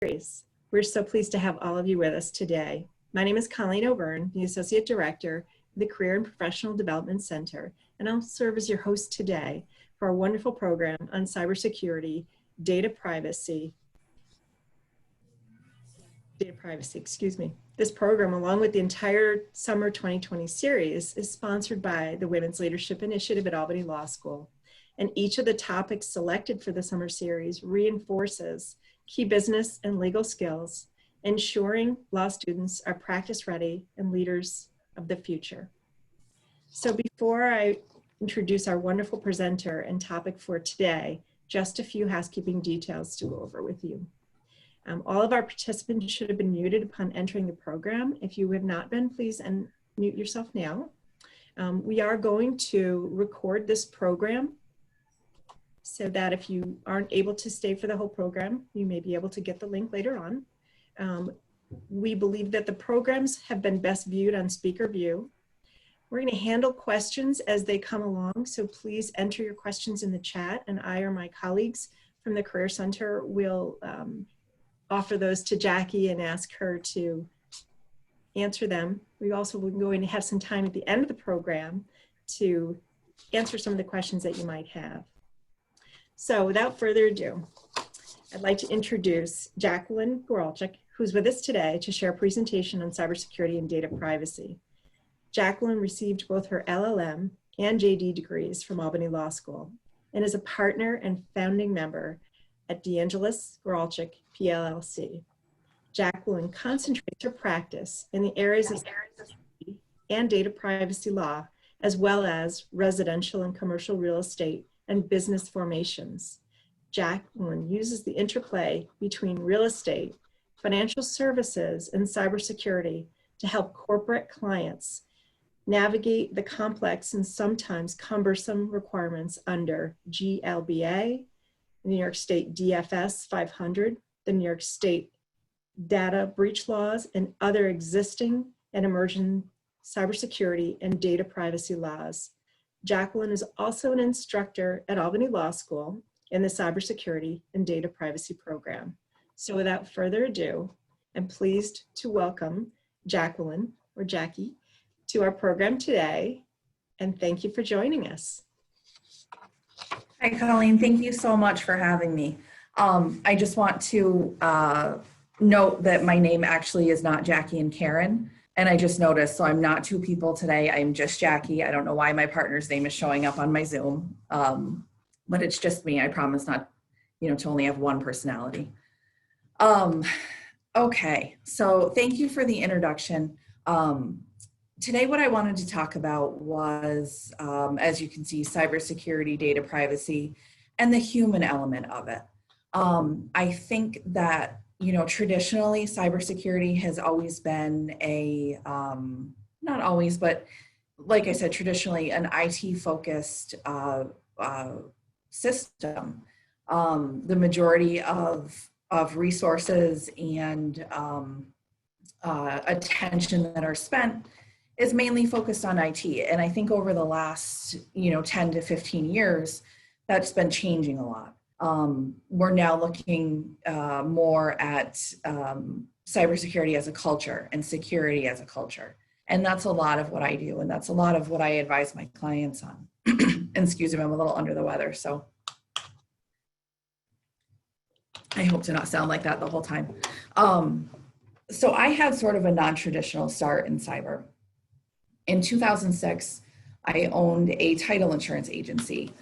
series. We're so pleased to have all of you with us today. My name is Colleen O'Byrne, the Associate Director of the Career and Professional Development Center, and I'll serve as your host today for our wonderful program on cybersecurity, data privacy, excuse me. This program, along with the entire Summer 2020 series, is sponsored by the Women's Leadership Initiative at Albany Law School. And each of the topics selected for the summer series reinforces key business and legal skills, ensuring law students are practice ready and leaders of the future. So before I introduce our wonderful presenter and topic for today, just a few housekeeping details to go over with you. All of our participants should have been muted upon entering the program. If you have not been, please unmute yourself now. We are going to record this program so that if you aren't able to stay for the whole program, you may be able to get the link later on. We believe that the programs have been best viewed on speaker view. We're going to handle questions as they come along, so please enter your questions in the chat, and I or my colleagues from the Career Center will offer those to Jackie and ask her to answer them. We also will going to have some time at the end of the program to answer some of the questions that you might have. So without further ado, I'd like to introduce Jacqueline Goralczyk, who's with us today to share a presentation on cybersecurity and data privacy. Jacqueline received both her LLM and JD degrees from Albany Law School and is a partner and founding member at DeAngelis Goralczyk PLLC. Jacqueline concentrates her practice in the areas of cybersecurity and data privacy law, as well as residential and commercial real estate and business formations. Jacqueline uses the interplay between real estate, financial services, and cybersecurity to help corporate clients navigate the complex and sometimes cumbersome requirements under GLBA, New York State DFS 500, the New York State data breach laws, and other existing and emerging cybersecurity and data privacy laws. Jacqueline is also an instructor at Albany Law School in the cybersecurity and data privacy program. So without further ado, I'm pleased to welcome Jacqueline, or Jackie, to our program today, and thank you for joining us. Hi, Colleen. Thank you so much for having me. I just want to note that my name actually is not Jackie and Karen, and I just noticed, so I'm not two people today. I'm just Jackie. I don't know why my partner's name is showing up on my Zoom, but it's just me. I promise not, to only have one personality. Okay, so thank you for the introduction. Today, what I wanted to talk about was, as you can see, cybersecurity, data privacy, and the human element of it. I think that, traditionally, cybersecurity has always been a, not always, but like I said, traditionally an IT-focused system. The majority of resources and attention that are spent is mainly focused on IT. And I think over the last, 10 to 15 years, that's been changing a lot. We're now looking more at cybersecurity as a culture and security as a culture. And that's a lot of what I do. And that's a lot of what I advise my clients on. And excuse me, I'm a little under the weather. So I hope to not sound like that the whole time. So I had sort of a non-traditional start in cyber. In 2006, I owned a title insurance agency.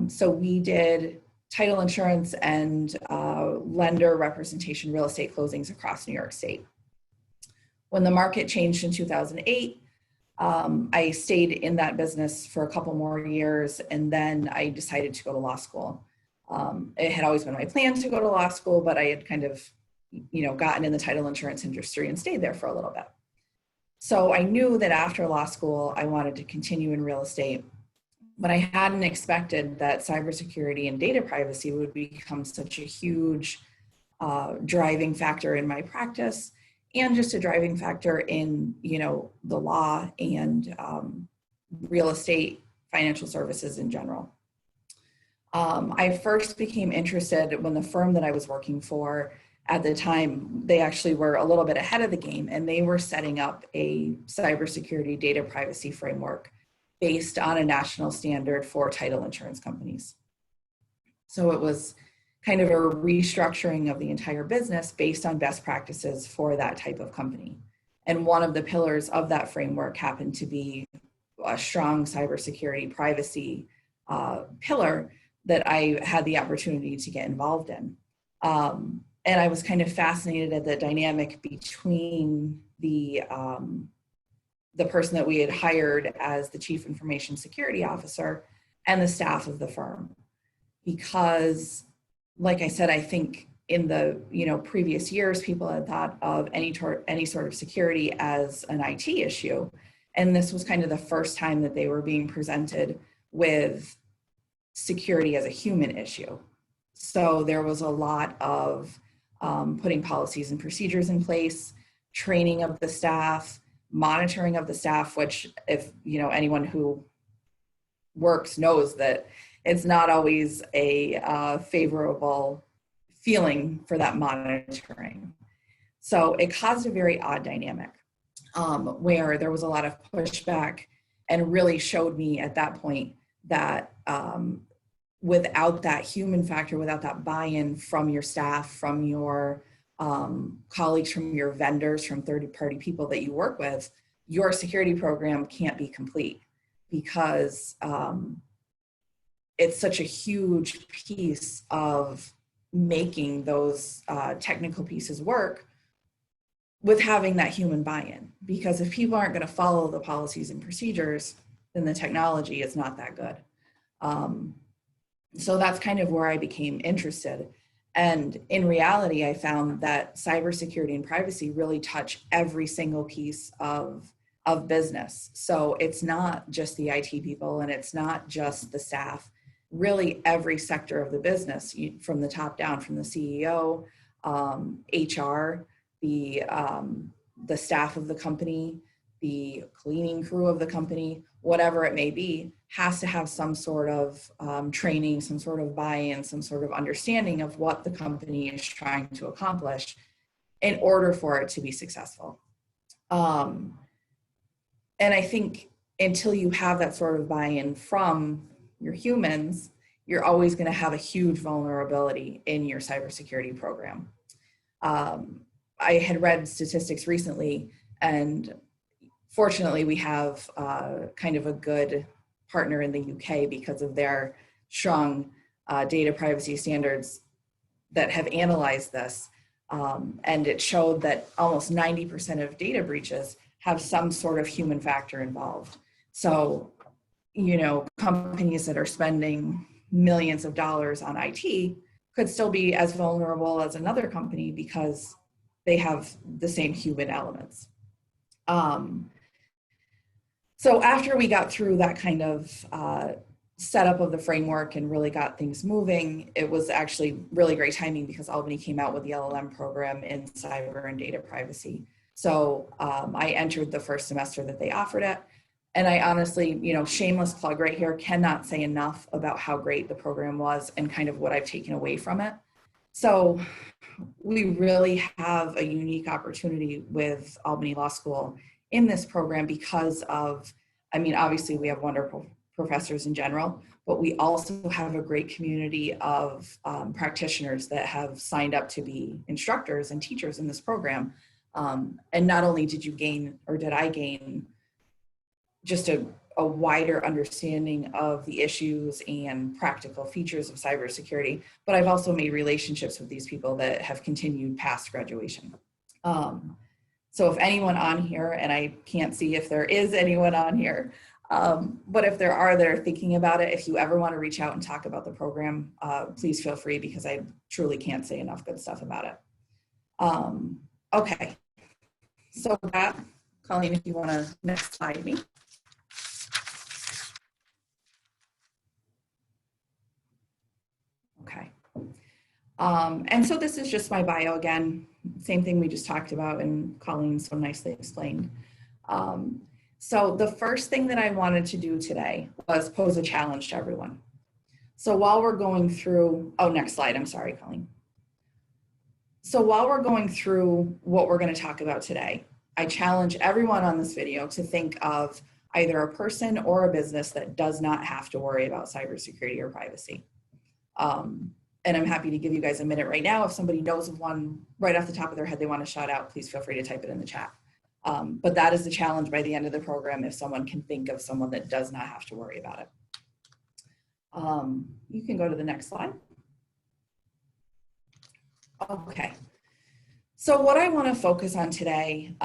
So we did title insurance and lender representation real estate closings across New York State. When the market changed in 2008, I stayed in that business for a couple more years, and then I decided to go to law school. It had always been my plan to go to law school, but I had kind of, gotten in the title insurance industry and stayed there for a little bit. So I knew that after law school, I wanted to continue in real estate, but I hadn't expected that cybersecurity and data privacy would become such a huge driving factor in my practice, and just a driving factor in, the law and real estate, financial services in general. I first became interested when the firm that I was working for at the time, they actually were a little bit ahead of the game, and they were setting up a cybersecurity data privacy framework based on a national standard for title insurance companies. So it was kind of a restructuring of the entire business based on best practices for that type of company. And one of the pillars of that framework happened to be a strong cybersecurity privacy pillar that I had the opportunity to get involved in. And I was kind of fascinated at the dynamic between the person that we had hired as the Chief Information Security Officer and the staff of the firm. Because, like I said, I think in the previous years, people had thought of any sort of security as an IT issue. And this was kind of the first time that they were being presented with security as a human issue. So there was a lot of putting policies and procedures in place, training of the staff, monitoring of the staff, which if anyone who works knows that it's not always a favorable feeling for that monitoring. So it caused a very odd dynamic where there was a lot of pushback, and really showed me at that point that without that human factor, without that buy-in from your staff, from your colleagues, from your vendors, from third-party people that you work with, your security program can't be complete, because it's such a huge piece of making those technical pieces work with having that human buy-in. Because if people aren't going to follow the policies and procedures, then the technology is not that good. So that's kind of where I became interested. And in reality, I found that cybersecurity and privacy really touch every single piece of business. So it's not just the IT people, and it's not just the staff. Really every sector of the business, from the top down, from the CEO, HR, the staff of the company, the cleaning crew of the company, whatever it may be, has to have some sort of training, some sort of buy-in, some sort of understanding of what the company is trying to accomplish in order for it to be successful. And I think until you have that sort of buy-in from your humans, you're always going to have a huge vulnerability in your cybersecurity program. I had read statistics recently, and fortunately we have kind of a good partner in the UK because of their strong data privacy standards that have analyzed this. And it showed that almost 90% of data breaches have some sort of human factor involved. So, companies that are spending millions of dollars on IT could still be as vulnerable as another company because they have the same human elements. So after we got through that kind of setup of the framework and really got things moving, it was actually really great timing because Albany came out with the LLM program in cyber and data privacy. So I entered the first semester that they offered it. And I honestly, shameless plug right here, cannot say enough about how great the program was and kind of what I've taken away from it. So we really have a unique opportunity with Albany Law School in this program because of, obviously we have wonderful professors in general, but we also have a great community of practitioners that have signed up to be instructors and teachers in this program. And not only did I gain just a wider understanding of the issues and practical features of cybersecurity, but I've also made relationships with these people that have continued past graduation. So if anyone on here, and I can't see if there is anyone on here, but if there are that are thinking about it, if you ever want to reach out and talk about the program, please feel free because I truly can't say enough good stuff about it. Okay, so that, Colleen, if you want to next slide me. Okay. And so this is just my bio again, same thing we just talked about and Colleen so nicely explained. So the first thing that I wanted to do today was pose a challenge to everyone. So while we're going through, oh, next slide, I'm sorry, Colleen. So while we're going through what we're going to talk about today, I challenge everyone on this video to think of either a person or a business that does not have to worry about cybersecurity or privacy. And I'm happy to give you guys a minute right now. If somebody knows of one right off the top of their head they want to shout out, please feel free to type it in the chat. But that is the challenge by the end of the program, if someone can think of someone that does not have to worry about it. You can go to the next slide. Okay. So what I want to focus on today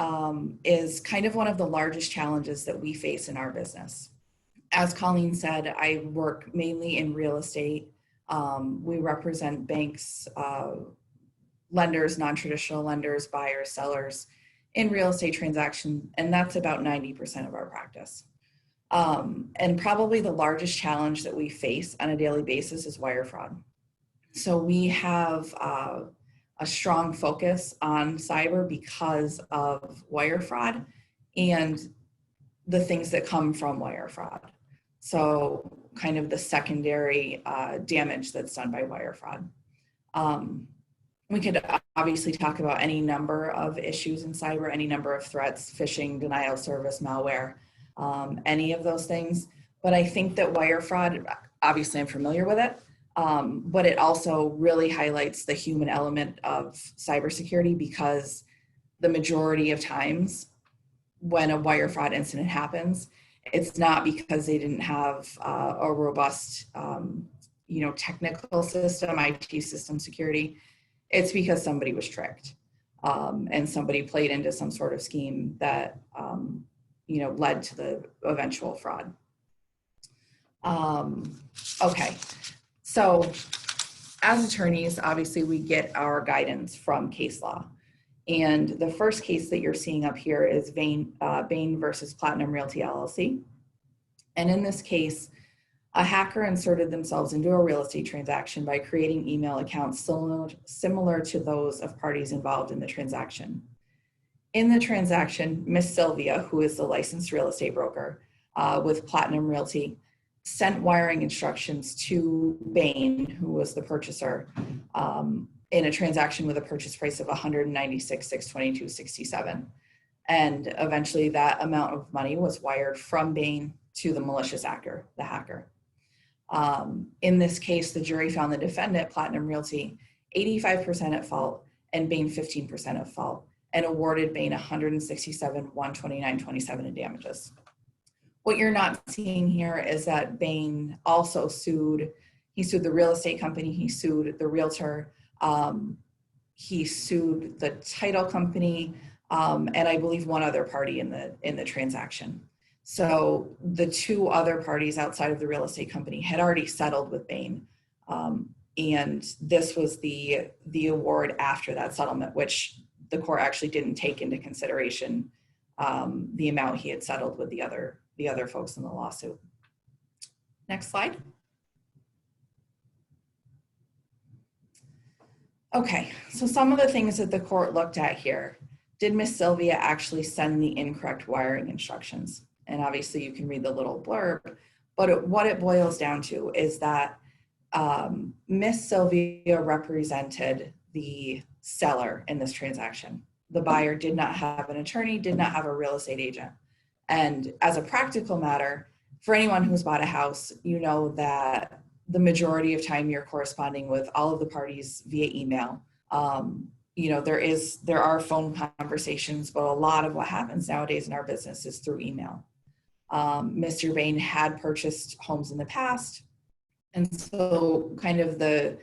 is kind of one of the largest challenges that we face in our business. As Colleen said, I work mainly in real estate. We represent banks, lenders, non-traditional lenders, buyers, sellers in real estate transactions, and that's about 90% of our practice. And probably the largest challenge that we face on a daily basis is wire fraud. So we have a strong focus on cyber because of wire fraud and the things that come from wire fraud. So kind of the secondary damage that's done by wire fraud. We could obviously talk about any number of issues in cyber, any number of threats, phishing, denial of service, malware, any of those things. But I think that wire fraud, obviously I'm familiar with it, but it also really highlights the human element of cybersecurity, because the majority of times when a wire fraud incident happens, it's not because they didn't have a robust, technical system, IT system security. It's because somebody was tricked and somebody played into some sort of scheme that, led to the eventual fraud. Okay, so as attorneys, obviously we get our guidance from case law. And the first case that you're seeing up here is Bain versus Platinum Realty LLC. And in this case, a hacker inserted themselves into a real estate transaction by creating email accounts similar to those of parties involved in the transaction. In the transaction, Miss Sylvia, who is the licensed real estate broker with Platinum Realty, sent wiring instructions to Bain, who was the purchaser, in a transaction with a purchase price of $196,622.67. And eventually that amount of money was wired from Bain to the malicious actor, the hacker. In this case, the jury found the defendant, Platinum Realty, 85% at fault and Bain 15% at fault, and awarded Bain $167,129.27 in damages. What you're not seeing here is that Bain also sued. He sued the real estate company, he sued the realtor, he sued the title company, and I believe one other party in the transaction. So the two other parties outside of the real estate company had already settled with Bain, and this was the award after that settlement, which the court actually didn't take into consideration the amount he had settled with the other folks in the lawsuit. Next slide. Okay, so some of the things that the court looked at here. Did Miss Sylvia actually send the incorrect wiring instructions? And obviously you can read the little blurb, but what it boils down to is that Miss Sylvia represented the seller in this transaction. The buyer did not have an attorney, did not have a real estate agent. And as a practical matter, for anyone who's bought a house, you know that the majority of time you're corresponding with all of the parties via email. There are phone conversations, but a lot of what happens nowadays in our business is through email. Mr. Bain had purchased homes in the past, and so kind of the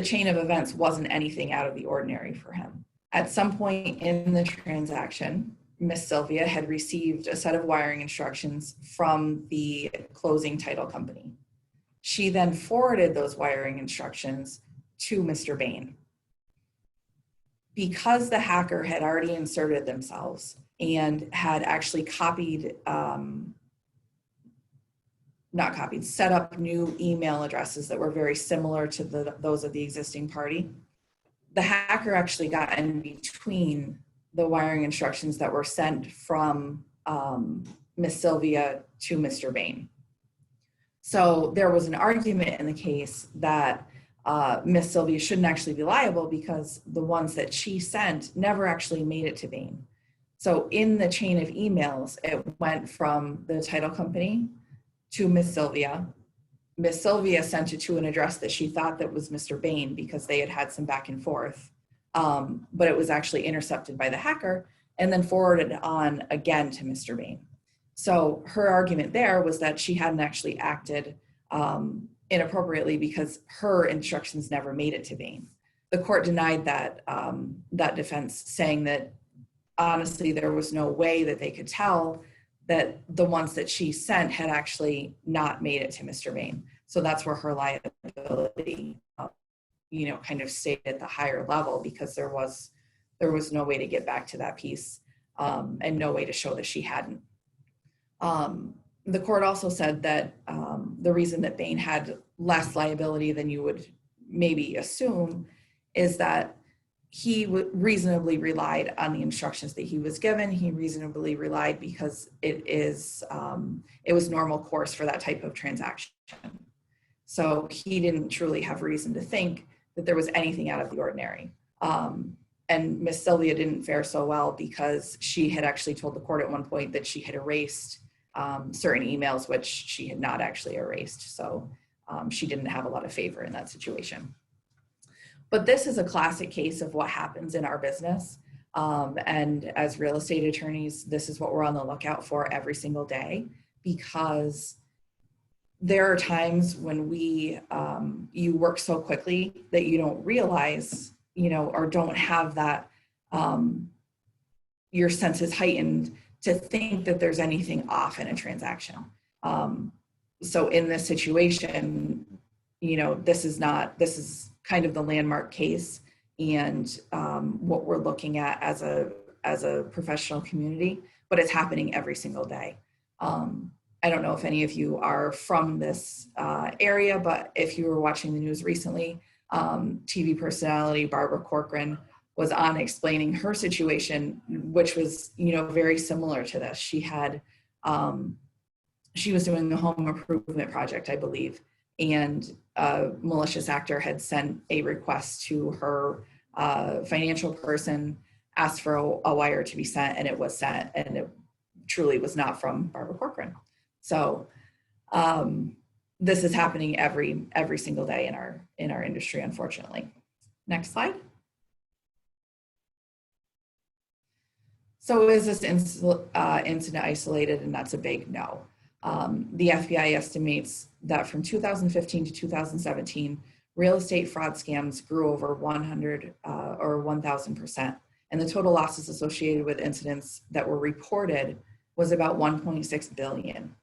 chain of events wasn't anything out of the ordinary for him. At some point in the transaction, Miss Sylvia had received a set of wiring instructions from the closing title company. She then forwarded those wiring instructions to Mr. Bain. Because the hacker had already inserted themselves and had actually set up new email addresses that were very similar to those of the existing party, the hacker actually got in between the wiring instructions that were sent from Miss Sylvia to Mr. Bain. So there was an argument in the case that Miss Sylvia shouldn't actually be liable because the ones that she sent never actually made it to Bain. So in the chain of emails, it went from the title company to Miss Sylvia. Miss Sylvia sent it to an address that she thought that was Mr. Bain because they had some back and forth. But it was actually intercepted by the hacker and then forwarded on again to Mr. Bain. So her argument there was that she hadn't actually acted inappropriately because her instructions never made it to Bain. The court denied that, that defense, saying that honestly, there was no way that they could tell that the ones that she sent had actually not made it to Mr. Bain. So that's where her liability, kind of stayed at the higher level because there was no way to get back to that piece and no way to show that she hadn't. The court also said that the reason that Bain had less liability than you would maybe assume is that he reasonably relied on the instructions that he was given. He reasonably relied because it was normal course for that type of transaction. So he didn't truly have reason to think that there was anything out of the ordinary. And Miss Sylvia didn't fare so well because she had actually told the court at one point that she had erased certain emails, which she had not actually erased. So she didn't have a lot of favor in that situation. But this is a classic case of what happens in our business. And as real estate attorneys, this is what we're on the lookout for every single day, because there are times when you work so quickly that you don't realize, or don't have that, your senses heightened to think that there's anything off in a transaction. So in this situation, this is kind of the landmark case and what we're looking at as a professional community, but it's happening every single day. I don't know if any of you are from this area, but if you were watching the news recently, TV personality Barbara Corcoran was on explaining her situation, which was, very similar to this. She was doing a home improvement project, I believe, and a malicious actor had sent a request to her financial person, asked for a wire to be sent, and it was sent, and it truly was not from Barbara Corcoran. So this is happening every single day in our industry, unfortunately. Next slide. So is this incident isolated? And that's a big no. The FBI estimates that from 2015 to 2017, real estate fraud scams grew over 100 or 1,000%. And the total losses associated with incidents that were reported was about 1.6 billion.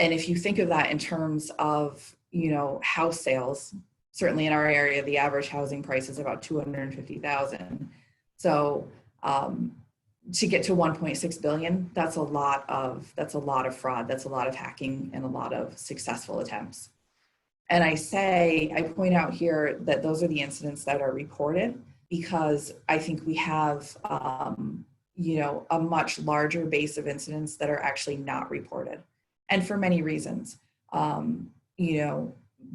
And if you think of that in terms of, house sales, certainly in our area, the average housing price is about 250,000. So to get to 1.6 billion, that's a lot of fraud. That's a lot of hacking and a lot of successful attempts. And I point out here that those are the incidents that are reported, because I think we have, a much larger base of incidents that are actually not reported. And for many reasons,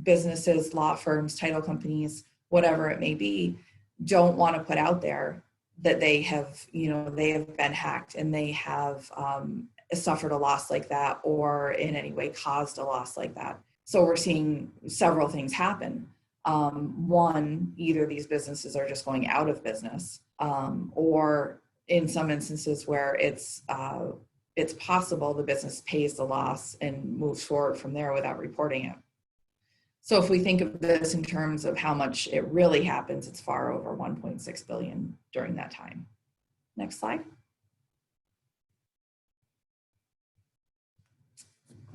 businesses, law firms, title companies, whatever it may be, don't want to put out there that they have been hacked and they have suffered a loss like that, or in any way caused a loss like that. So we're seeing several things happen. One, either these businesses are just going out of business, or in some instances where it's possible the business pays the loss and moves forward from there without reporting it. So if we think of this in terms of how much it really happens, it's far over 1.6 billion during that time. Next slide.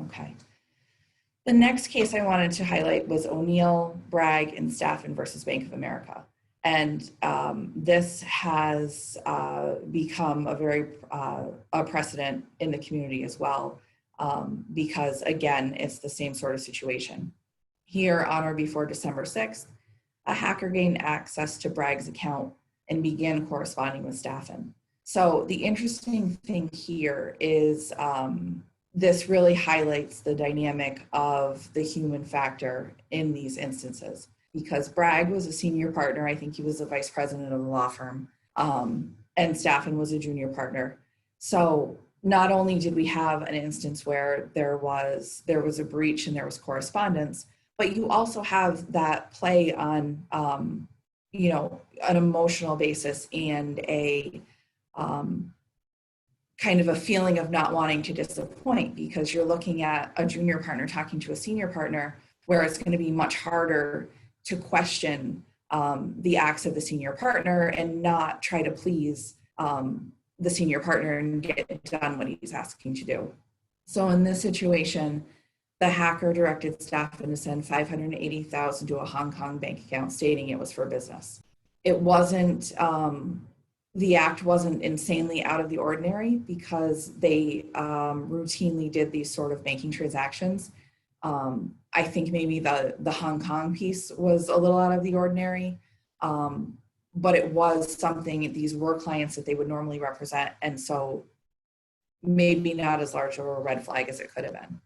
Okay. The next case I wanted to highlight was O'Neill, Bragg, and Staffen versus Bank of America. And this has become a precedent in the community as well, because again, it's the same sort of situation. Here on or before December 6th, a hacker gained access to Bragg's account and began corresponding with Staffen. So the interesting thing here is this really highlights the dynamic of the human factor in these instances, because Bragg was a senior partner. I think he was the vice president of the law firm, and Staffen was a junior partner. So not only did we have an instance where there was a breach and there was correspondence, but you also have that play on, an emotional basis and a kind of a feeling of not wanting to disappoint, because you're looking at a junior partner talking to a senior partner, where it's going to be much harder to question the acts of the senior partner and not try to please the senior partner and get done what he's asking to do. So in this situation, the hacker directed Staffen to send $580,000 to a Hong Kong bank account, stating it was for business. It wasn't, the act wasn't insanely out of the ordinary, because they routinely did these sort of banking transactions. I think maybe the Hong Kong piece was a little out of the ordinary, but it was something, these were clients that they would normally represent, and so maybe not as large of a red flag as it could have been.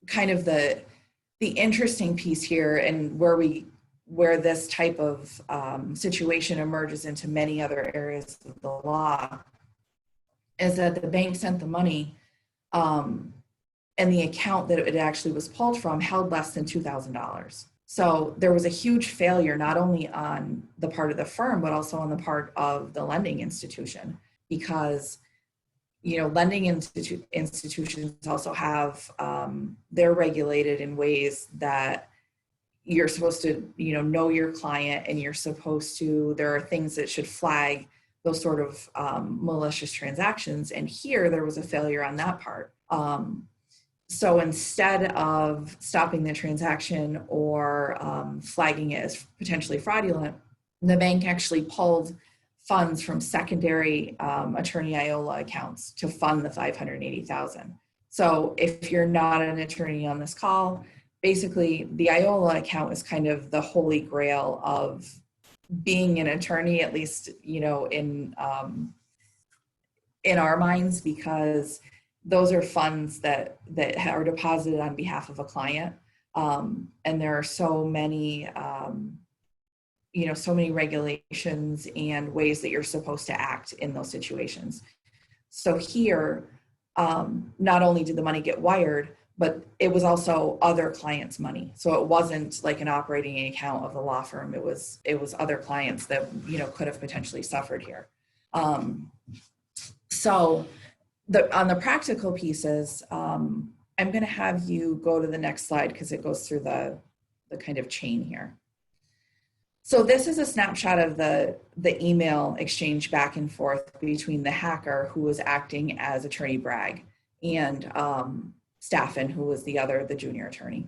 Kind of the interesting piece here, and where this type of situation emerges into many other areas of the law, is that the bank sent the money, and the account that it actually was pulled from held less than $2,000. So there was a huge failure, not only on the part of the firm, but also on the part of the lending institution, because lending institutions also have, they're regulated in ways that you're supposed to, know your client, and you're supposed to, there are things that should flag those sort of malicious transactions. And here there was a failure on that part. So instead of stopping the transaction or flagging it as potentially fraudulent, the bank actually pulled funds from secondary attorney IOLA accounts to fund the $580,000. So if you're not an attorney on this call, basically the IOLA account is kind of the holy grail of being an attorney, at least, in our minds, because those are funds that are deposited on behalf of a client. And there are so many, so many regulations and ways that you're supposed to act in those situations. So here, not only did the money get wired, but it was also other clients' money. So it wasn't like an operating account of the law firm. It was other clients that, could have potentially suffered here. So on the practical pieces, I'm going to have you go to the next slide, because it goes through the kind of chain here. So this is a snapshot of the email exchange back and forth between the hacker, who was acting as Attorney Bragg, and Staffen, who was the junior attorney.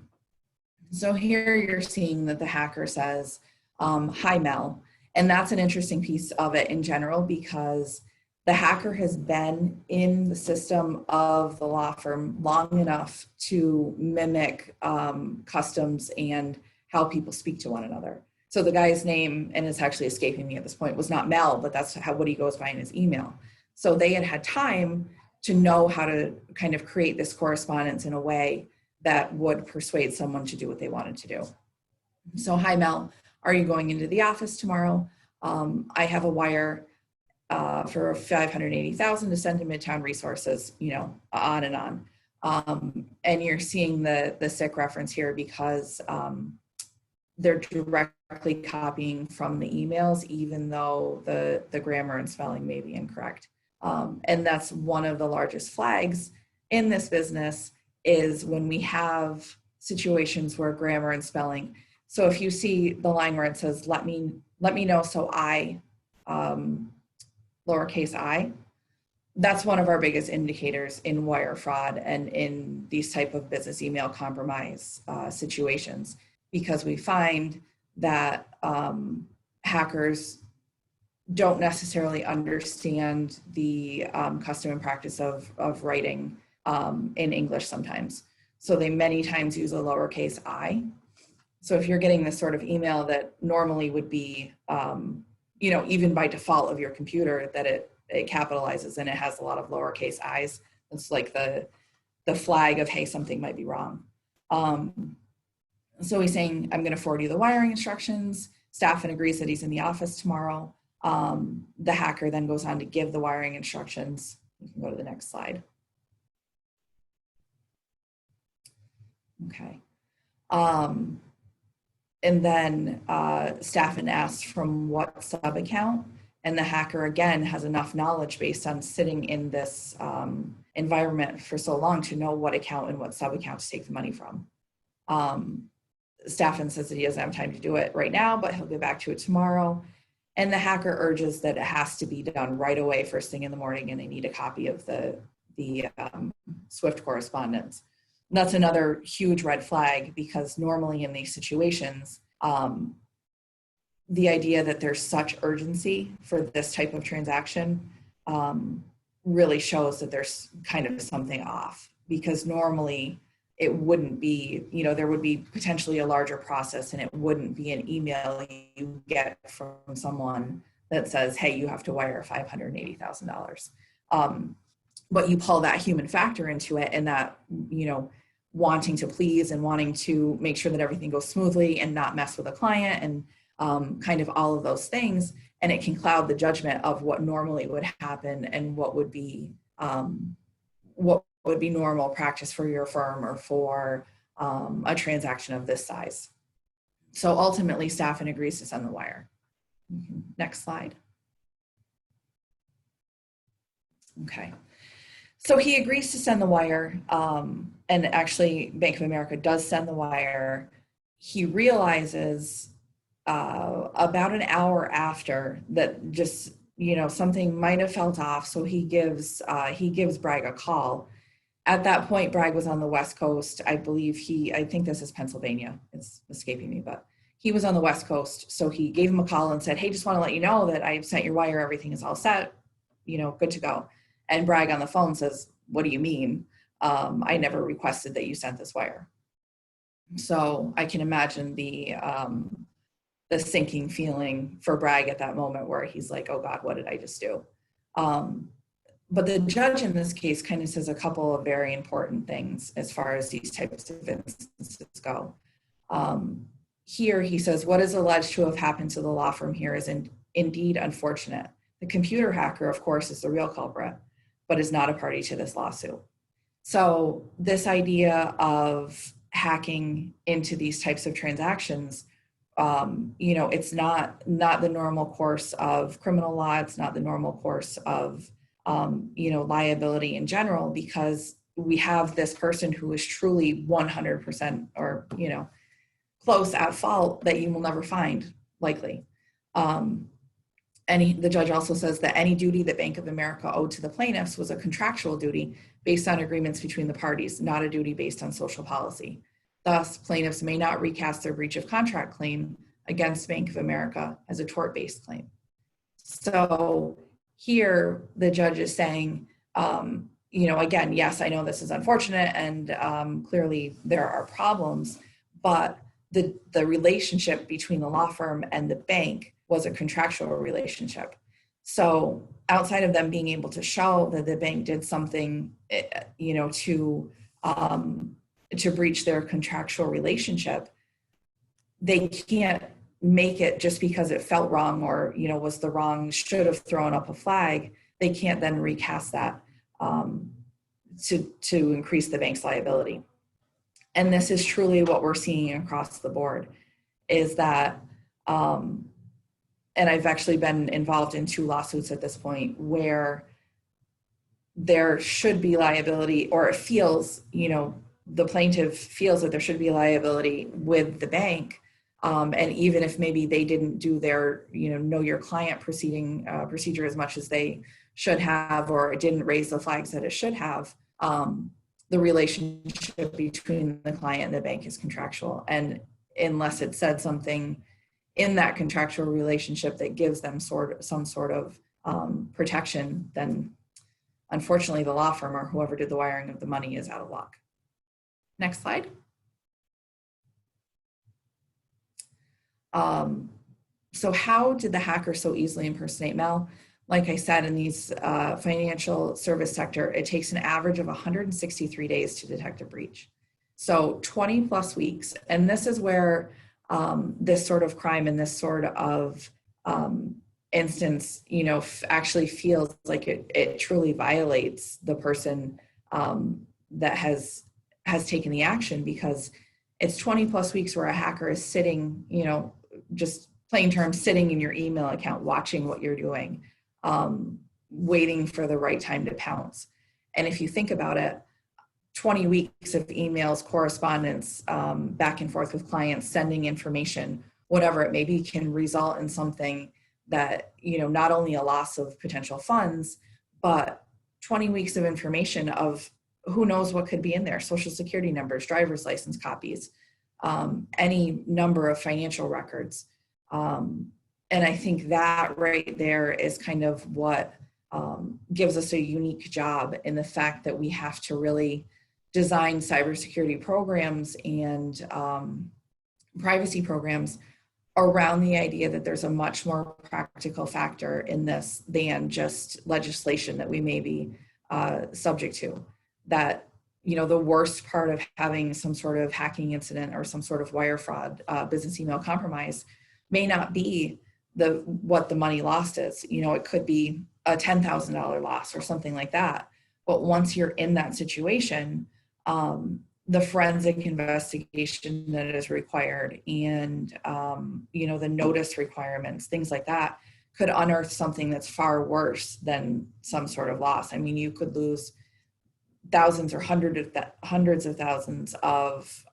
So here you're seeing that the hacker says, "Hi, Mel," and that's an interesting piece of it in general, because the hacker has been in the system of the law firm long enough to mimic customs and how people speak to one another. So the guy's name, and it's actually escaping me at this point, was not Mel, but that's what he goes by in his email. So they had time to know how to kind of create this correspondence in a way that would persuade someone to do what they wanted to do. So, "Hi, Mel, are you going into the office tomorrow? I have a wire for $580,000 to send to Midtown Resources," on and on. And you're seeing the SIC reference here, because they're directly copying from the emails, even though the grammar and spelling may be incorrect. And that's one of the largest flags in this business, is when we have situations where grammar and spelling. So if you see the line where it says, let me know, so I, lowercase I, that's one of our biggest indicators in wire fraud and in these type of business email compromise situations, because we find that hackers don't necessarily understand the custom and practice of writing in English sometimes. So they many times use a lowercase I. So if you're getting this sort of email that normally would be, even by default of your computer, that it capitalizes and it has a lot of lowercase i's, It's like the flag of, hey, something might be wrong. So he's saying, I'm going to forward you the wiring instructions. Staffen agrees that he's in the office tomorrow. The hacker then goes on to give the wiring instructions. You can go to the next slide. Okay. And then Staffen asks from what sub account, and the hacker again has enough knowledge based on sitting in this environment for so long to know what account and what sub account to take the money from. Staffen says that he doesn't have time to do it right now, but he'll get back to it tomorrow. And the hacker urges that it has to be done right away, first thing in the morning, and they need a copy of the SWIFT correspondence. And that's another huge red flag, because normally in these situations, the idea that there's such urgency for this type of transaction really shows that there's kind of something off, because normally it wouldn't be, you know, there would be potentially a larger process, and it wouldn't be an email you get from someone that says, hey, you have to wire $580,000. But you pull that human factor into it, and that, you know, wanting to please and wanting to make sure that everything goes smoothly and not mess with a client, and kind of all of those things. And it can cloud the judgment of what normally would happen and what would be normal practice for your firm or for a transaction of this size. So ultimately, Staffen agrees to send the wire. Next slide. Okay. So he agrees to send the wire, and actually Bank of America does send the wire. He realizes about an hour after that just, you know, something might have felt off. So he gives Bragg a call. At that point, Bragg was on the West Coast. I think this is Pennsylvania. It's escaping me, but he was on the West Coast. So he gave him a call and said, hey, just want to let you know that I've sent your wire. Everything is all set, you know, good to go. And Bragg on the phone says, what do you mean? I never requested that you sent this wire. So I can imagine the sinking feeling for Bragg at that moment, where he's like, oh God, what did I just do? But the judge in this case kind of says a couple of very important things as far as these types of instances go. Here he says, what is alleged to have happened to the law firm here is indeed unfortunate. The computer hacker, of course, is the real culprit, but is not a party to this lawsuit. So this idea of hacking into these types of transactions, you know, it's not the normal course of criminal law. It's not the normal course of, you know, liability in general, because we have this person who is truly 100% or, you know, close at fault that you will never find, likely. The judge also says that any duty that Bank of America owed to the plaintiffs was a contractual duty based on agreements between the parties, not a duty based on social policy. Thus, plaintiffs may not recast their breach of contract claim against Bank of America as a tort-based claim. So here, the judge is saying, you know, again, yes, I know this is unfortunate, and clearly there are problems, but the relationship between the law firm and the bank was a contractual relationship. So outside of them being able to show that the bank did something, you know, to breach their contractual relationship, they can't make it just because it felt wrong or, you know, was the wrong, should have thrown up a flag. They can't then recast that to increase the bank's liability. And this is truly what we're seeing across the board, is that, and I've actually been involved in 2 lawsuits at this point where there should be liability, or it feels, you know, the plaintiff feels that there should be liability with the bank. And even if maybe they didn't do their, you know your client procedure as much as they should have, or it didn't raise the flags that it should have, the relationship between the client and the bank is contractual. And unless it said something in that contractual relationship that gives them some sort of protection, then unfortunately the law firm or whoever did the wiring of the money is out of luck. Next slide. So how did the hacker so easily impersonate Mel? like I said, in these financial service sector, it takes an average of 163 days to detect a breach. So 20 plus weeks. And this is where this sort of crime and this sort of instance, actually feels like it truly violates the person that has taken the action, because it's 20 plus weeks where a hacker is sitting, just plain terms, sitting in your email account, watching what you're doing, waiting for the right time to pounce. And if you think about it, 20 weeks of emails, correspondence, back and forth with clients, sending information, whatever it may be, can result in something that, not only a loss of potential funds, but 20 weeks of information of who knows what could be in there: social security numbers, driver's license copies, any number of financial records. And I think that right there is kind of what gives us a unique job, in the fact that we have to really design cybersecurity programs and privacy programs around the idea that there's a much more practical factor in this than just legislation that we may be subject to. That, the worst part of having some sort of hacking incident or some sort of wire fraud, business email compromise, may not be what the money lost is. It could be a $10,000 loss or something like that. But once you're in that situation, the forensic investigation that is required and, the notice requirements, things like that, could unearth something that's far worse than some sort of loss. I mean, you could lose thousands or hundreds of thousands of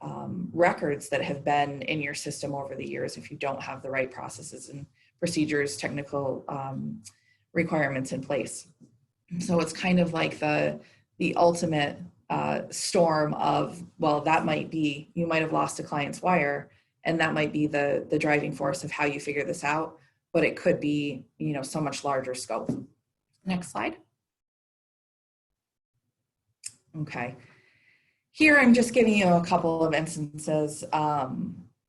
records that have been in your system over the years if you don't have the right processes and procedures, technical requirements in place. So it's kind of like the ultimate storm of, well, that might be, you might have lost a client's wire, and that might be the driving force of how you figure this out, but it could be, so much larger scope. Next slide. Okay. Here, I'm just giving you a couple of instances. I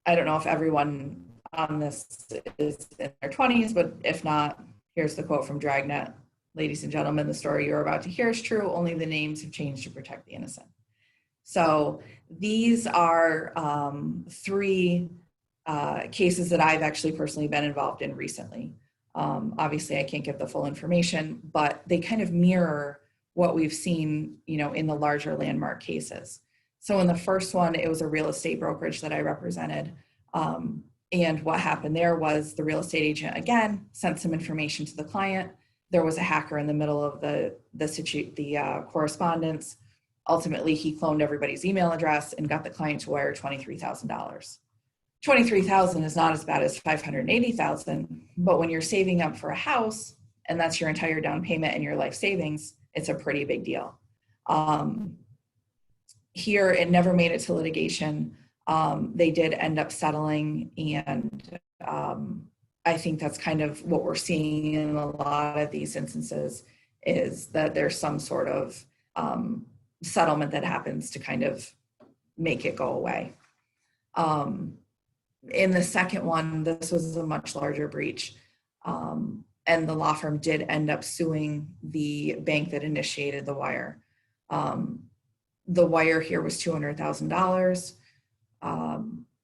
don't know if everyone on this is in their 20s, but if not, here's the quote from Dragnet. Ladies and gentlemen, the story you're about to hear is true. Only the names have changed to protect the innocent. So these are three cases that I've actually personally been involved in recently. Obviously, I can't give the full information, but they kind of mirror what we've seen, in the larger landmark cases. So in the first one, it was a real estate brokerage that I represented. And what happened there was the real estate agent, again, sent some information to the client. There was a hacker in the middle of the correspondence. Ultimately, he cloned everybody's email address and got the client to wire $23,000. $23,000 is not as bad as $580,000, but when you're saving up for a house and that's your entire down payment and your life savings, it's a pretty big deal. Here, it never made it to litigation. They did end up settling, and I think that's kind of what we're seeing in a lot of these instances, is that there's some sort of settlement that happens to kind of make it go away. In the second one, this was a much larger breach. And the law firm did end up suing the bank that initiated the wire. The wire here was $200,000.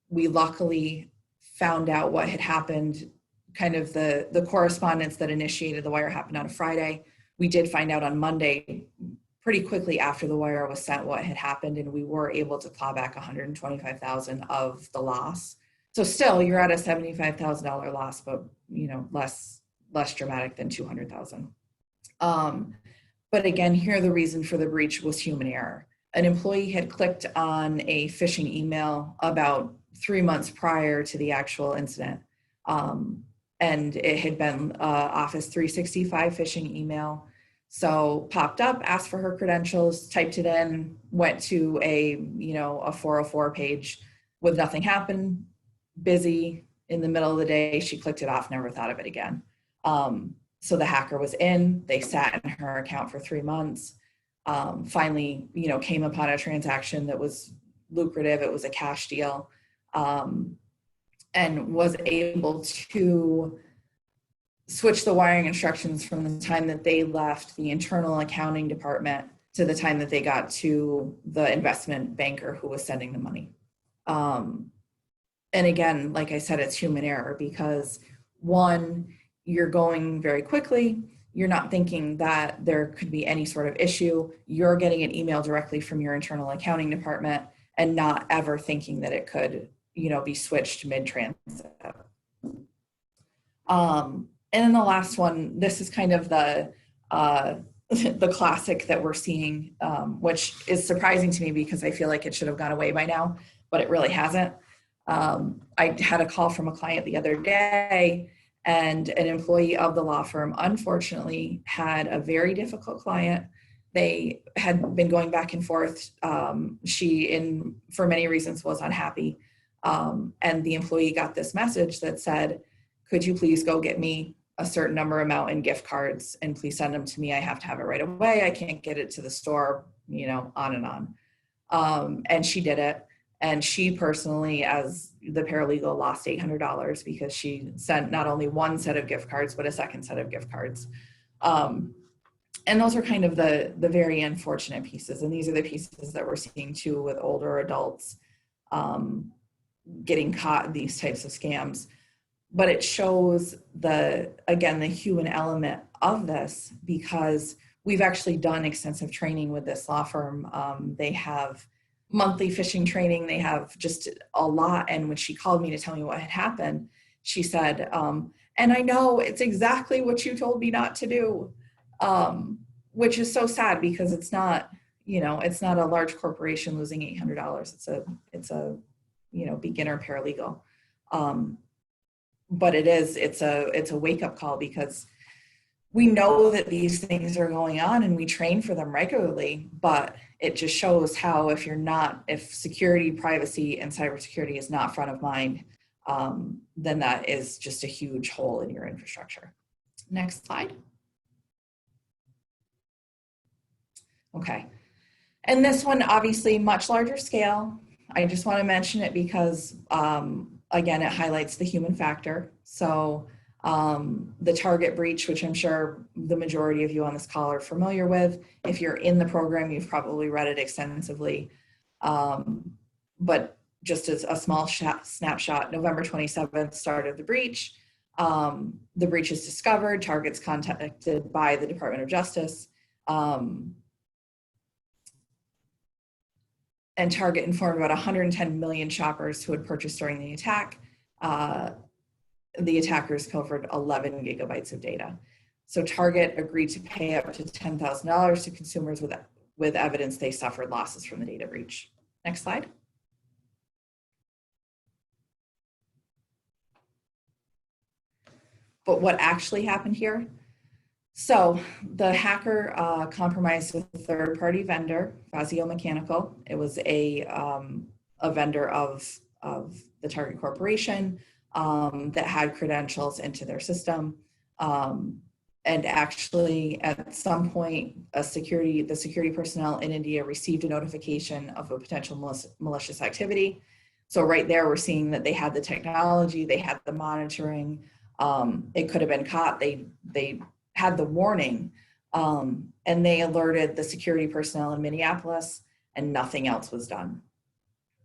We luckily found out what had happened. Kind of the correspondence that initiated the wire happened on a Friday. We did find out on Monday, pretty quickly after the wire was sent, what had happened, and we were able to claw back $125,000 of the loss. So still, you're at a $75,000 loss, but less dramatic than $200,000. But again, here the reason for the breach was human error. An employee had clicked on a phishing email about 3 months prior to the actual incident. And it had been Office 365 phishing email. So popped up, asked for her credentials, typed it in, went to a 404 page with nothing happened, busy in the middle of the day. She clicked it off, never thought of it again. So the hacker was in, they sat in her account for 3 months. Finally, came upon a transaction that was lucrative. It was a cash deal, and was able to switch the wiring instructions from the time that they left the internal accounting department to the time that they got to the investment banker who was sending the money. And again, like I said, it's human error because one, you're going very quickly. You're not thinking that there could be any sort of issue. You're getting an email directly from your internal accounting department and not ever thinking that it could, be switched mid-transit. And then the last one, this is kind of the classic that we're seeing, which is surprising to me because I feel like it should have gone away by now, but it really hasn't. I had a call from a client the other day, and an employee of the law firm, unfortunately, had a very difficult client. They had been going back and forth. She, for many reasons, was unhappy. And the employee got this message that said, could you please go get me a certain amount in gift cards and please send them to me. I have to have it right away. I can't get it to the store, on and on. And she did it. And she personally, as the paralegal, lost $800 because she sent not only one set of gift cards, but a second set of gift cards. And those are kind of the very unfortunate pieces. And these are the pieces that we're seeing too with older adults getting caught in these types of scams. But it shows the human element of this because we've actually done extensive training with this law firm. They have monthly phishing training. They have just a lot. And when she called me to tell me what had happened, she said, and I know it's exactly what you told me not to do, which is so sad because it's not, it's not a large corporation losing $800. It's a beginner paralegal. But it's a wake-up call because we know that these things are going on and we train for them regularly, but it just shows how if security, privacy, and cybersecurity is not front of mind, then that is just a huge hole in your infrastructure. Next slide. Okay, and this one obviously much larger scale. I just want to mention it because again, it highlights the human factor. So the Target breach, which I'm sure the majority of you on this call are familiar with. If you're in the program, you've probably read it extensively. But just as a small snapshot, November 27th started the breach. The breach is discovered. Target's contacted by the Department of Justice. And Target informed about 110 million shoppers who had purchased during the attack. The attackers pilfered 11 gigabytes of data. So Target agreed to pay up to $10,000 to consumers with evidence they suffered losses from the data breach. Next slide. But what actually happened here? So the hacker compromised a third-party vendor, Fazio Mechanical. It was a vendor of the Target Corporation that had credentials into their system. And actually, at some point, the security personnel in India received a notification of a potential malicious activity. So right there, we're seeing that they had the technology, they had the monitoring. It could have been caught. They had the warning, and they alerted the security personnel in Minneapolis, and nothing else was done.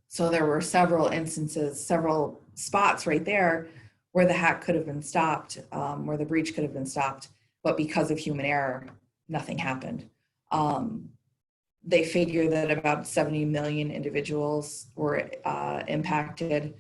So there were several instances, several spots right there where the hack could have been stopped, where the breach could have been stopped, but because of human error, nothing happened. They figure that about 70 million individuals were impacted.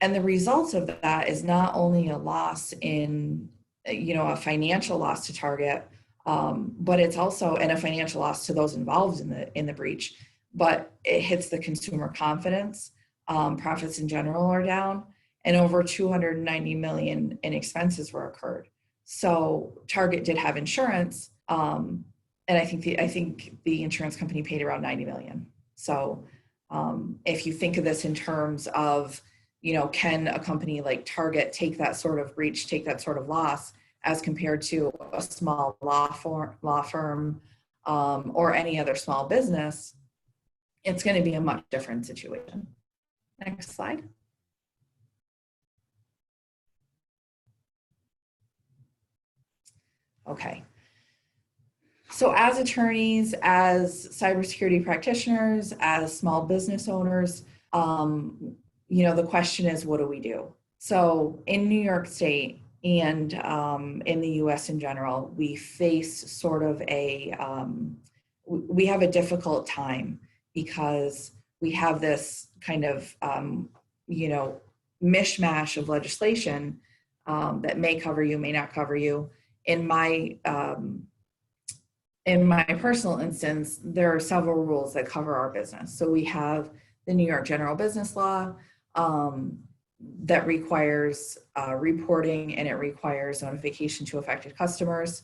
And the result of that is not only a loss in a financial loss to Target, but it's also a financial loss to those involved in the breach. But it hits the consumer confidence. Profits in general are down, and over 290 million in expenses were incurred. So Target did have insurance, and I think the insurance company paid around 90 million. So if you think of this in terms of can a company like Target take that sort of breach, take that sort of loss, as compared to a small law firm or any other small business, it's going to be a much different situation. Next slide. Okay. So as attorneys, as cybersecurity practitioners, as small business owners, the question is, what do we do? So in New York State and in the US in general, we face sort of we have a difficult time because we have this kind of, mishmash of legislation that may cover you, may not cover you. In my personal instance, there are several rules that cover our business. So we have the New York General Business Law that requires reporting, and it requires notification to affected customers.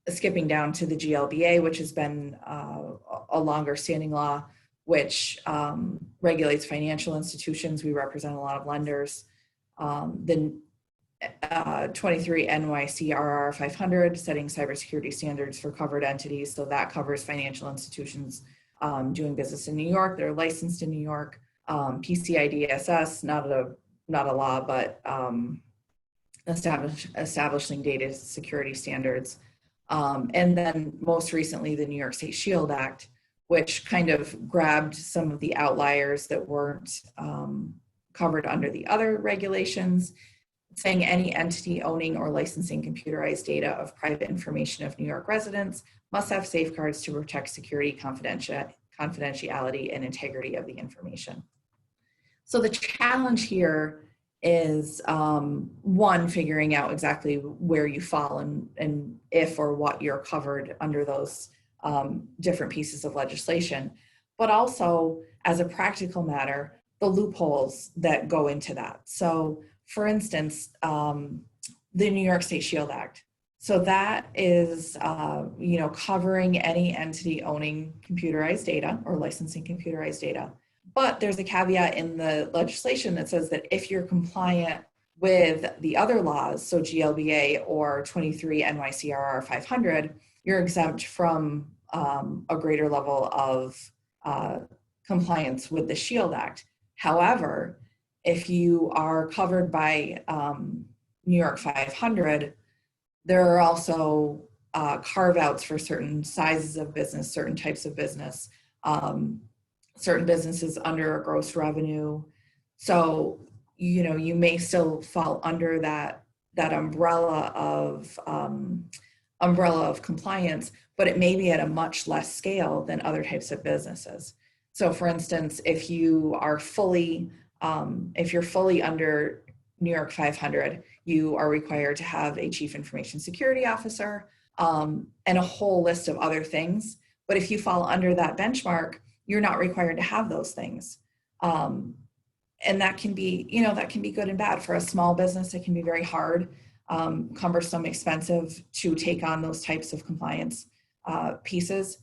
Skipping down to the GLBA, which has been a longer standing law, which regulates financial institutions. We represent a lot of lenders. The 23 NYCRR 500, setting cybersecurity standards for covered entities. So that covers financial institutions doing business in New York. They're licensed in New York. PCI DSS, not a law, but establishing data security standards. And then most recently, the New York State Shield Act, which kind of grabbed some of the outliers that weren't covered under the other regulations, saying any entity owning or licensing computerized data of private information of New York residents must have safeguards to protect security, confidentiality, and integrity of the information. So the challenge here is one, figuring out exactly where you fall and if or what you're covered under those different pieces of legislation, but also as a practical matter, the loopholes that go into that. So for instance, the New York State Shield Act. So that is, covering any entity owning computerized data or licensing computerized data. But there's a caveat in the legislation that says that if you're compliant with the other laws, so GLBA or 23 NYCRR 500, you're exempt from a greater level of compliance with the Shield Act. However, if you are covered by New York 500, there are also carve-outs for certain sizes of business, certain types of business, certain businesses under a gross revenue. So, you may still fall under that umbrella of compliance, but it may be at a much less scale than other types of businesses. So for instance, if you are fully under New York 500, you are required to have a chief information security officer and a whole list of other things. But if you fall under that benchmark, you're not required to have those things. And that can be, good and bad. For a small business, it can be very hard, cumbersome, expensive to take on those types of compliance pieces.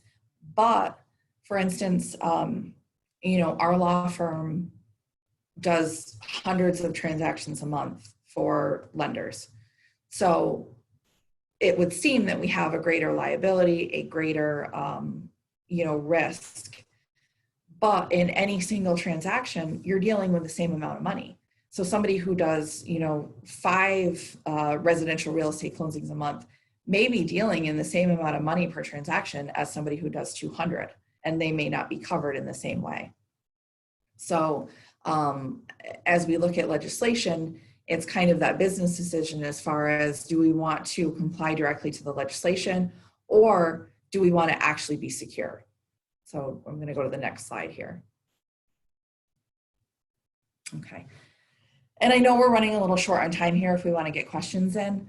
But for instance, our law firm does hundreds of transactions a month for lenders. So it would seem that we have a greater liability, a greater, risk. But in any single transaction, you're dealing with the same amount of money. So somebody who does, 5 residential real estate closings a month may be dealing in the same amount of money per transaction as somebody who does 200, and they may not be covered in the same way. So as we look at legislation, it's kind of that business decision as far as, do we want to comply directly to the legislation, or do we want to actually be secure? So I'm going to go to the next slide here. Okay. And I know we're running a little short on time here if we want to get questions in.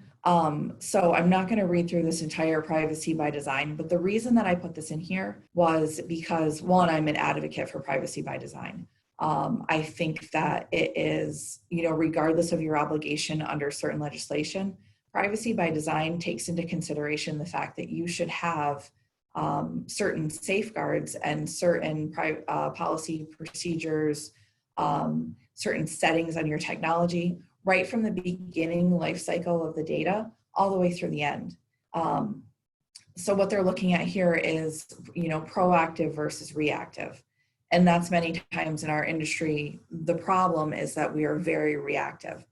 So I'm not going to read through this entire privacy by design, but the reason that I put this in here was because, one, I'm an advocate for privacy by design. I think that it is, regardless of your obligation under certain legislation, privacy by design takes into consideration the fact that you should have certain safeguards and certain policy procedures, certain settings on your technology, right from the beginning life cycle of the data all the way through the end. So what they're looking at here is, proactive versus reactive. And that's many times in our industry, the problem is that we are very reactive.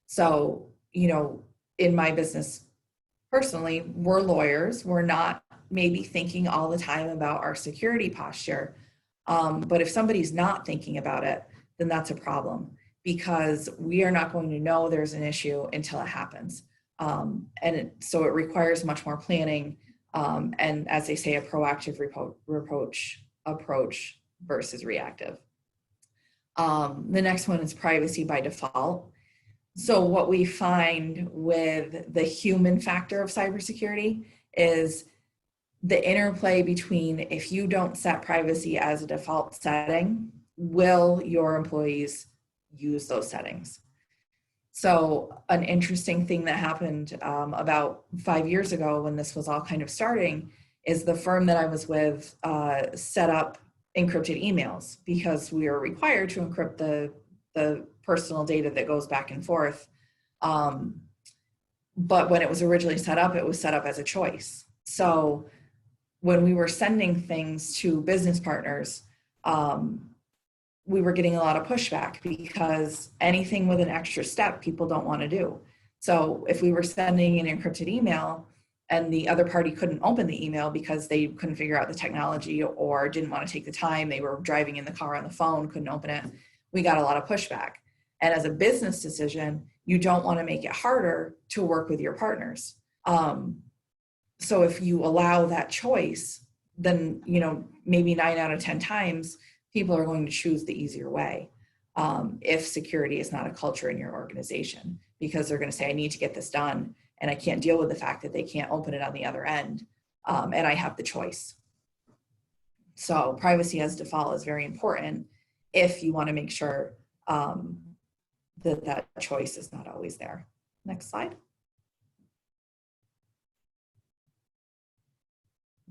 So, in my business, personally, we're lawyers. We're not maybe thinking all the time about our security posture. But if somebody's not thinking about it, then that's a problem, because we are not going to know there's an issue until it happens. So it requires much more planning. And as they say, a proactive approach versus reactive. The next one is privacy by default. So what we find with the human factor of cybersecurity is the interplay between, if you don't set privacy as a default setting, will your employees use those settings? So an interesting thing that happened about 5 years ago when this was all kind of starting is the firm that I was with set up encrypted emails, because we are required to encrypt the personal data that goes back and forth. But when it was originally set up, it was set up as a choice. So when we were sending things to business partners, we were getting a lot of pushback, because anything with an extra step, people don't want to do. So if we were sending an encrypted email and the other party couldn't open the email because they couldn't figure out the technology or didn't want to take the time, they were driving in the car on the phone, couldn't open it, we got a lot of pushback. And as a business decision, you don't want to make it harder to work with your partners. So if you allow that choice, then, maybe 9 out of 10 times, people are going to choose the easier way. If security is not a culture in your organization, because they're going to say, I need to get this done, and I can't deal with the fact that they can't open it on the other end, and I have the choice. So privacy as default is very important if you want to make sure that choice is not always there. Next slide.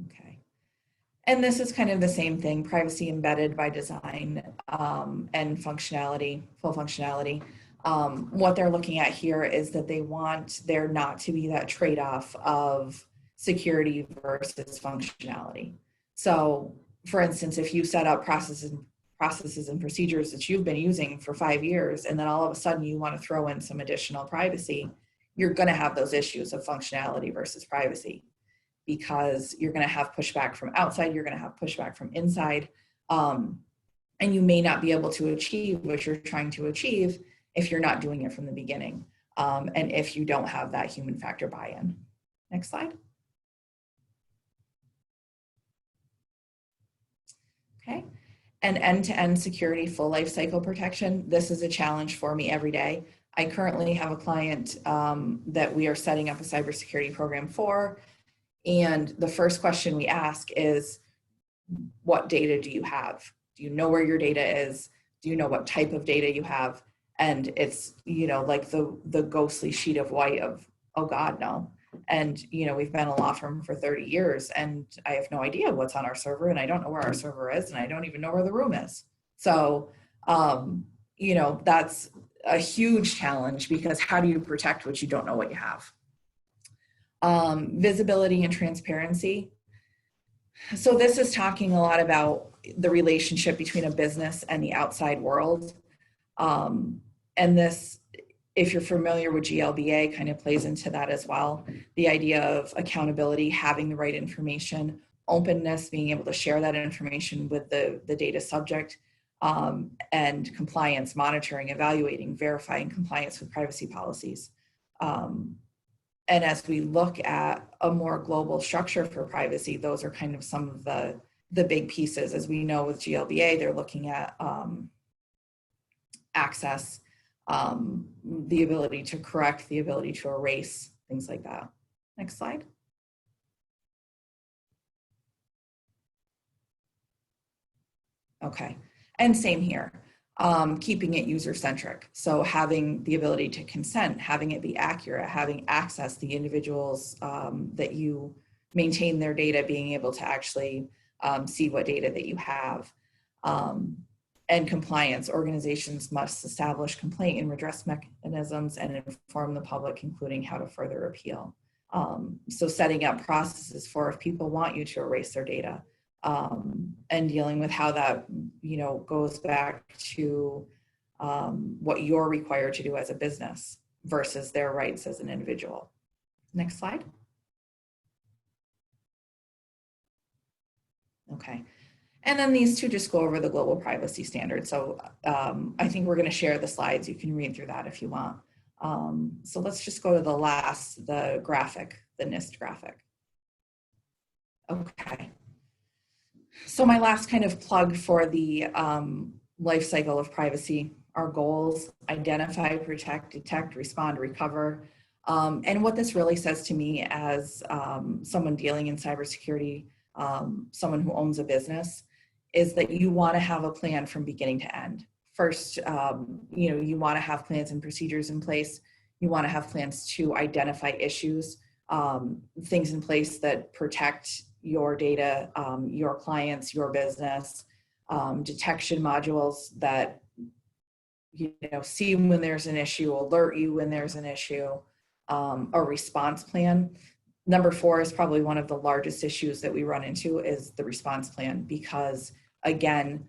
Okay. And this is kind of the same thing, privacy embedded by design and functionality, full functionality. What they're looking at here is that they want there not to be that trade-off of security versus functionality. So for instance, if you set up processes and procedures that you've been using for 5 years, and then all of a sudden you want to throw in some additional privacy, you're going to have those issues of functionality versus privacy, because you're going to have pushback from outside, you're going to have pushback from inside, and you may not be able to achieve what you're trying to achieve if you're not doing it from the beginning, and if you don't have that human factor buy-in. Next slide. Okay. And end-to-end security full life cycle protection. This is a challenge for me every day. I currently have a client that we are setting up a cybersecurity program for. And the first question we ask is, what data do you have? Do you know where your data is? Do you know what type of data you have? And it's, like the ghostly sheet of white of, oh God, no. And, we've been a law firm for 30 years and I have no idea what's on our server, and I don't know where our server is, and I don't even know where the room is. So, that's a huge challenge, because how do you protect what you don't know what you have? Visibility and transparency. So this is talking a lot about the relationship between a business and the outside world. And this, if you're familiar with GLBA, kind of plays into that as well. The idea of accountability, having the right information, openness, being able to share that information with the data subject, and compliance, monitoring, evaluating, verifying compliance with privacy policies. And as we look at a more global structure for privacy, those are kind of some of the big pieces. As we know with GLBA, they're looking at access, the ability to correct, the ability to erase, things like that. Next slide. Okay, and same here. Keeping it user-centric. So having the ability to consent, having it be accurate, having access, the individuals that you maintain their data, being able to actually see what data that you have. And compliance, organizations must establish complaint and redress mechanisms and inform the public, including how to further appeal. So setting up processes for if people want you to erase their data, and dealing with how that, goes back to what you're required to do as a business versus their rights as an individual. Next slide. Okay. And then these two just go over the global privacy standard. So I think we're going to share the slides. You can read through that if you want. So let's just go to the graphic, the NIST graphic. Okay. So my last kind of plug for the life cycle of privacy, our goals: identify, protect, detect, respond, recover. And what this really says to me as someone dealing in cybersecurity, someone who owns a business, is that you want to have a plan from beginning to end. First, you want to have plans and procedures in place. You want to have plans to identify issues, things in place that protect your data, your clients, your business, detection modules that see when there's an issue, alert you when there's an issue, a response plan. Number 4 is probably one of the largest issues that we run into, is the response plan, because again,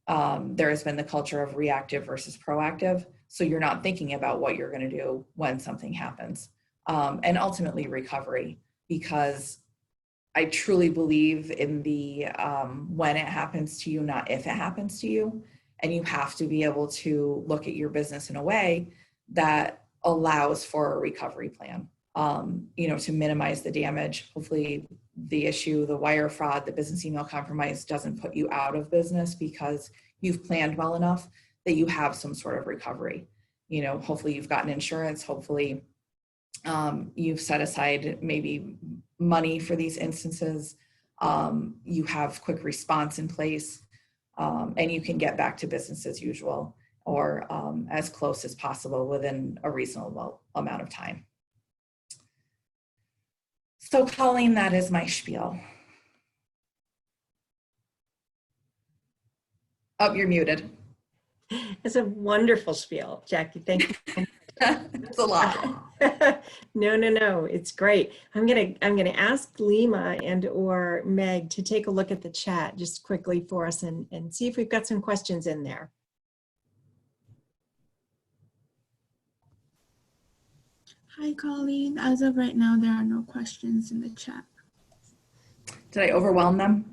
there has been the culture of reactive versus proactive. So you're not thinking about what you're going to do when something happens. And ultimately recovery, because I truly believe in the when it happens to you, not if it happens to you. And you have to be able to look at your business in a way that allows for a recovery plan, to minimize the damage. Hopefully the issue, the wire fraud, the business email compromise doesn't put you out of business, because you've planned well enough that you have some sort of recovery. Hopefully you've gotten insurance. Hopefully you've set aside maybe money for these instances. You have quick response in place, and you can get back to business as usual, or as close as possible within a reasonable amount of time. So Colleen, that is my spiel. Oh, you're muted. It's a wonderful spiel, Jackie. Thank you. It's a lot. No. It's great. I'm gonna ask Lima and or Meg to take a look at the chat just quickly for us and see if we've got some questions in there. Hi, Colleen. As of right now, there are no questions in the chat. Did I overwhelm them?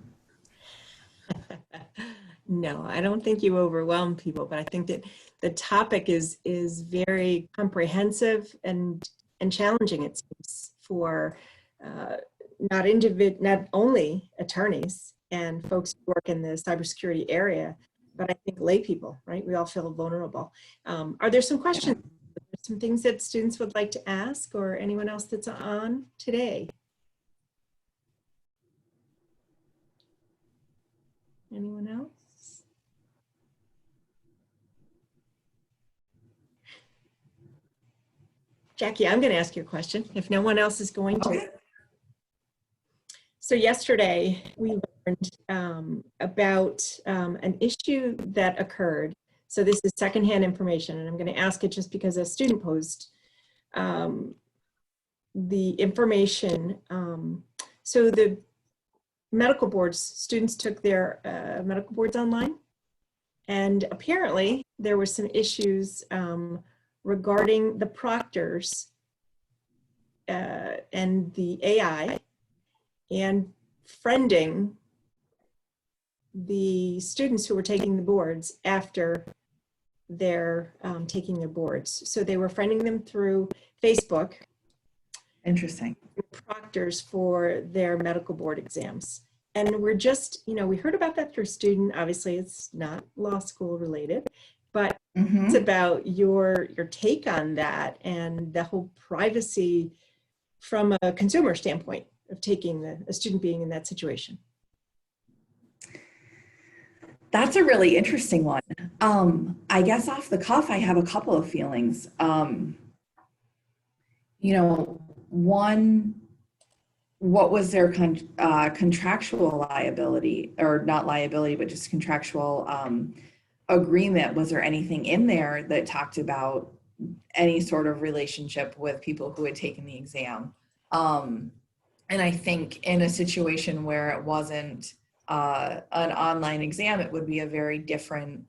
No, I don't think you overwhelm people, but I think that the topic is very comprehensive and challenging, it seems, for not only attorneys and folks who work in the cybersecurity area, but I think lay people, right? We all feel vulnerable. Are there some questions? Yeah. Some things that students would like to ask, or anyone else that's on today? Anyone else? Jackie, I'm going to ask you a question if no one else is going to. Okay. So yesterday we learned about an issue that occurred. So this is secondhand information, and I'm going to ask it just because a student posed the information. So the medical boards, students took their medical boards online, and apparently there were some issues regarding the proctors and the AI and friending the students who were taking the boards after they're taking their boards. So they were friending them through Facebook. Interesting. Proctors for their medical board exams. And we're just, we heard about that through a student. Obviously, it's not law school related, but it's about your take on that and the whole privacy from a consumer standpoint of taking a student being in that situation. That's a really interesting one. I guess off the cuff, I have a couple of feelings. One, what was their contractual liability, or not liability, but just contractual agreement? Was there anything in there that talked about any sort of relationship with people who had taken the exam? And I think in a situation where it wasn't an online exam, it would be a very different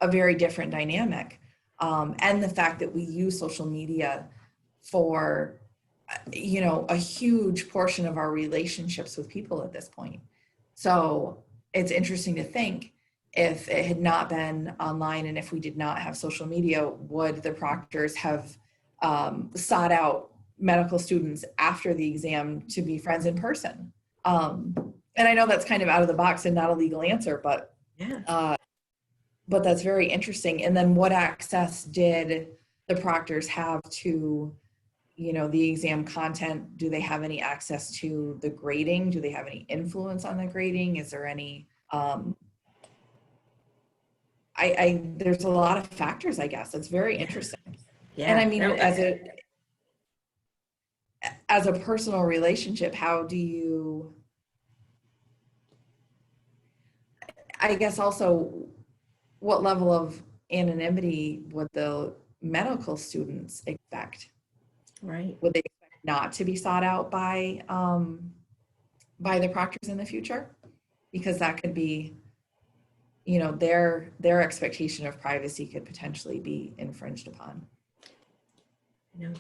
dynamic. And the fact that we use social media for, a huge portion of our relationships with people at this point. So it's interesting to think, if it had not been online and if we did not have social media, would the proctors have sought out medical students after the exam to be friends in person? And I know that's kind of out of the box and not a legal answer, but Yeah. but that's very interesting. And then what access did the proctors have to, you know, the exam content? Do they have any access to the grading? Do they have any influence on the grading? Is there any, there's a lot of factors, I guess. It's very interesting. Yeah. And I mean, No, as a personal relationship, how do you, I guess also, what level of anonymity would the medical students expect? right. Would they expect not to be sought out by the proctors in the future? Because that could be, you know, their expectation of privacy could potentially be infringed upon. You know,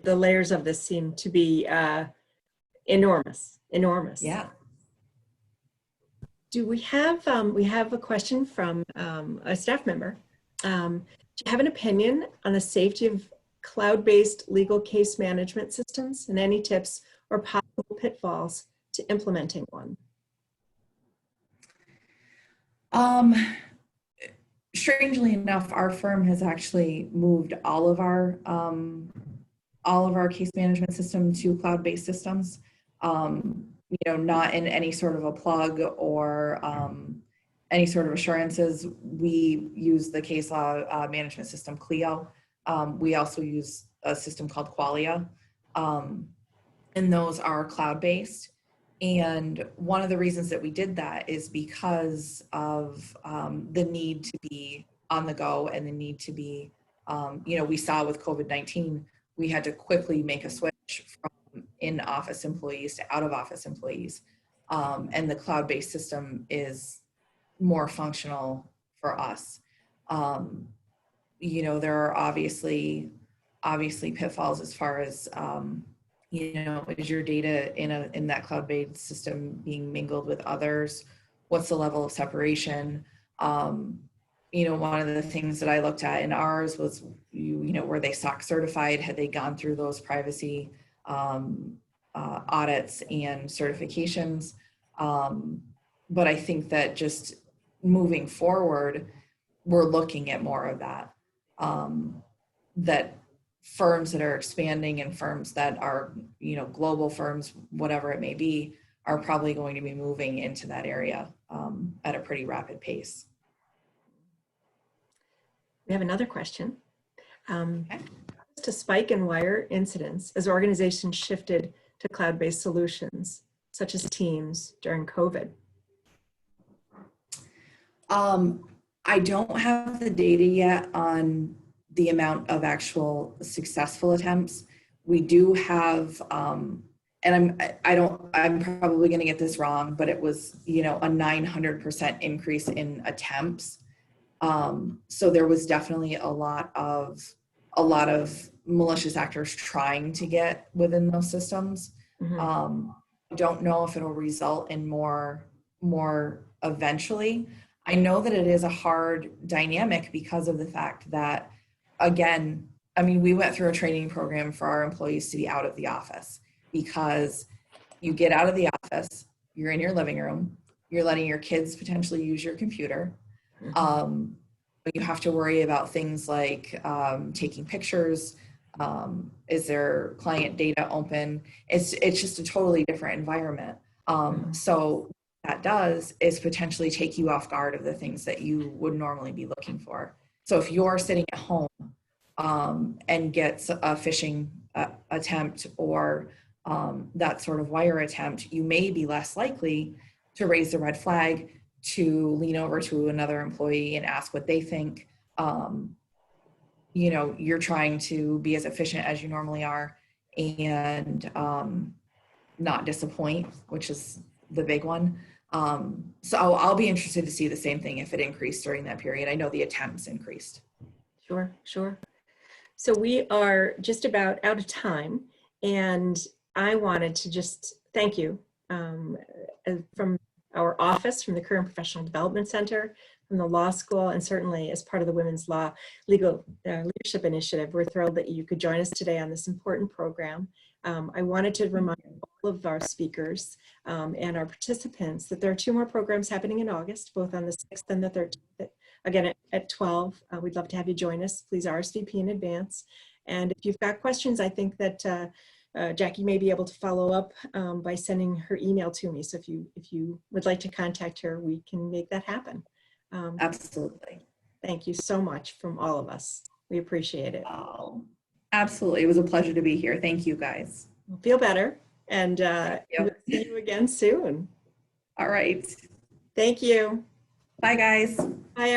the layers of this seem to be enormous. Yeah. Do we have a question from a staff member? Do you have an opinion on the safety of cloud-based legal case management systems and any tips or possible pitfalls to implementing one? Strangely enough, our firm has actually moved all of our case management system to cloud-based systems. You know, not in any sort of a plug or any sort of assurances. We use the case law management system Clio. We also use a system called Qualia, and those are cloud-based. And one of the reasons that we did that is because of the need to be on the go and the need to be, you know, we saw with COVID-19, we had to quickly make a switch from in-office employees to out-of-office employees. And the cloud-based system is more functional for us. You know, there are obviously pitfalls as far as, you know, is your data in that cloud-based system being mingled with others? What's the level of separation? You know, one of the things that I looked at in ours was, you know, were they SOC certified? Had they gone through those privacy audits and certifications? But I think that just moving forward, we're looking at more of that. That firms that are expanding and firms that are, you know, global firms, whatever it may be, are probably going to be moving into that area at a pretty rapid pace. We have another question. To spike in wire incidents as organizations shifted to cloud-based solutions, such as Teams during COVID? I don't have the data yet on the amount of actual successful attempts. We do have, and I'm probably going to get this wrong, but it was, you know, a 900% increase in attempts. So there was definitely a lot of malicious actors trying to get within those systems. Mm-hmm. I don't know if it'll result in more eventually. I know that it is a hard dynamic because of the fact that, again, I mean, we went through a training program for our employees to be out of the office, because you get out of the office, you're in your living room, you're letting your kids potentially use your computer. Mm-hmm. You have to worry about things like taking pictures. Is there client data open? It's just a totally different environment. So that does is potentially take you off guard of the things that you would normally be looking for. So if you're sitting at home and gets a phishing attempt or that sort of wire attempt, you may be less likely to raise the red flag, to lean over to another employee and ask what they think. You know, you're trying to be as efficient as you normally are and not disappoint, which is the big one. So I'll be interested to see the same thing if it increased during that period. I know the attempts increased. Sure, sure. So we are just about out of time, and I wanted to just thank you from our office, from the Career and Professional Development Center, from the law school, and certainly as part of the Women's Law Legal Leadership Initiative. We're thrilled that you could join us today on this important program. I wanted to remind all of our speakers and our participants that there are 2 more programs happening in August, both on the 6th and the 13th. Again, at 12, we'd love to have you join us. Please RSVP in advance. And if you've got questions, I think that Jackie may be able to follow up by sending her email to me. So if you would like to contact her, we can make that happen. Absolutely. Thank you so much from all of us. We appreciate it. Oh, absolutely. It was a pleasure to be here. Thank you, guys. Feel better, and we'll see you again soon. All right. Thank you. Bye, guys. Bye, everyone.